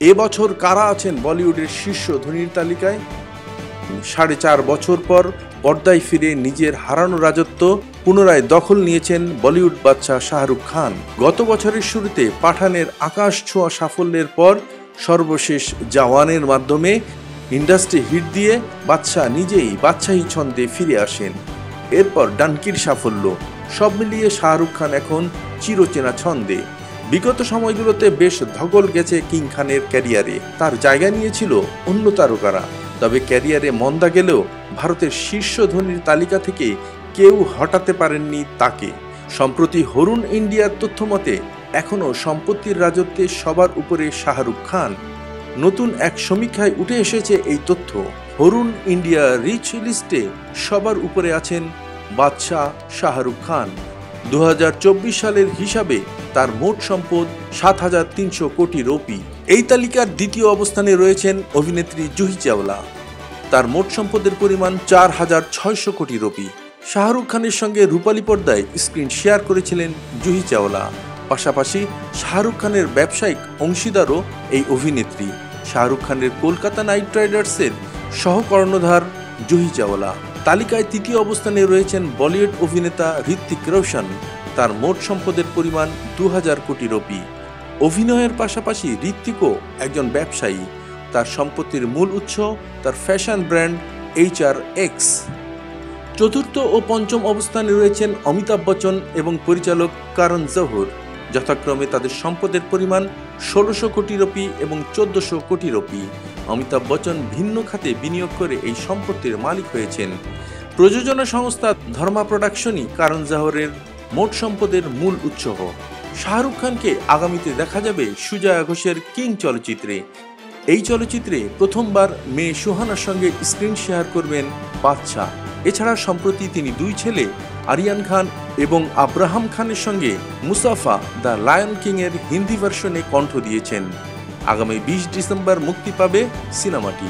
এবছর কারা আছেন বলিউডের শীর্ষ ধনীর তালিকায়? 4.5 বছর পর পর্দায় ফিরে নিজের হারানো রাজত্ব পুনরায় দখল নিয়েছেন বলিউড বাদশা শাহরুখ খান। গত বছরের শুরুতে পাঠানের আকাশ ছোঁয়া সাফল্যের পর সর্বশেষ জওয়ানের মাধ্যমে ইন্ডাস্ট্রি হিট দিয়ে বাদশা নিজেই বাদশাহী ছন্দে ফিরে আসেন। এরপর ডানকির সাফল্য, সব মিলিয়ে শাহরুখ খান এখন চিরচেনা ছন্দে। বিগত সময়গুলোতে বেশ ধকল গেছে কিং খানের ক্যারিয়ারে, তার জায়গা নিয়েছিল অন্য তারকারা। তবে ক্যারিয়ারে মন্দা গেলেও ভারতের শীর্ষ ধনীর তালিকা থেকে কেউ হটাতে পারেননি তাকে। সম্প্রতি হরুন ইন্ডিয়ার তথ্যমতে এখনও সম্পত্তির রাজত্বে সবার উপরে শাহরুখ খান। নতুন এক সমীক্ষায় উঠে এসেছে এই তথ্য। হরুন ইন্ডিয়া রিচ লিস্টে সবার উপরে আছেন বাদশা শাহরুখ খান। 2024 সালের হিসাবে তার মোট সম্পদ 7,300 কোটি রুপি। এই তালিকার দ্বিতীয় অবস্থানে রয়েছেন অভিনেত্রী জুহি চাওলা। তার মোট সম্পদের পরিমাণ 4,600 কোটি রুপি। শাহরুখ খানের সঙ্গে রূপালী পর্দায় স্ক্রিন শেয়ার করেছিলেন জুহি চাওলা। পাশাপাশি শাহরুখ খানের ব্যবসায়িক অংশীদারও এই অভিনেত্রী। শাহরুখ খানের কলকাতা নাইট রাইডার্সের সহকর্ণধার জুহি চাওলা। তালিকায় তৃতীয় অবস্থানে রয়েছেন বলিউড অভিনেতা ঋত্বিক রোশন। তার মোট সম্পদের পরিমাণ 2,000 কোটি রুপি। অভিনয়ের পাশাপাশি ঋত্বিকও একজন ব্যবসায়ী। তার সম্পত্তির মূল উৎস তার ফ্যাশন ব্র্যান্ড HRX। চতুর্থ ও পঞ্চম অবস্থানে রয়েছেন অমিতাভ বচ্চন এবং পরিচালক করণ জোহর। যথাক্রমে তাদের সম্পদের পরিমাণ 1,600 কোটি রুপি এবং 1,400 কোটি রুপি। অমিতাভ বচ্চন ভিন্ন খাতে বিনিয়োগ করে এই সম্পত্তির মালিক হয়েছেন। প্রযোজনা সংস্থা ধর্মা প্রোডাকশনই করণ জোহরের মোট সম্পদের মূল উৎস। শাহরুখ খানকে আগামীতে দেখা যাবে সুজয়া ঘোষের কিং চলচ্চিত্রে। এই চলচ্চিত্রে প্রথমবার মেয়ে সুহানার সঙ্গে স্ক্রিন শেয়ার করবেন বাদশা। এছাড়া সম্প্রতি তিনি দুই ছেলে আরিয়ান খান এবং আব্রাহাম খানের সঙ্গে মুসাফা দ্য লায়ন কিং এর হিন্দি ভার্সনে কণ্ঠ দিয়েছেন। আগামী 20 ডিসেম্বর মুক্তি পাবে সিনেমাটি।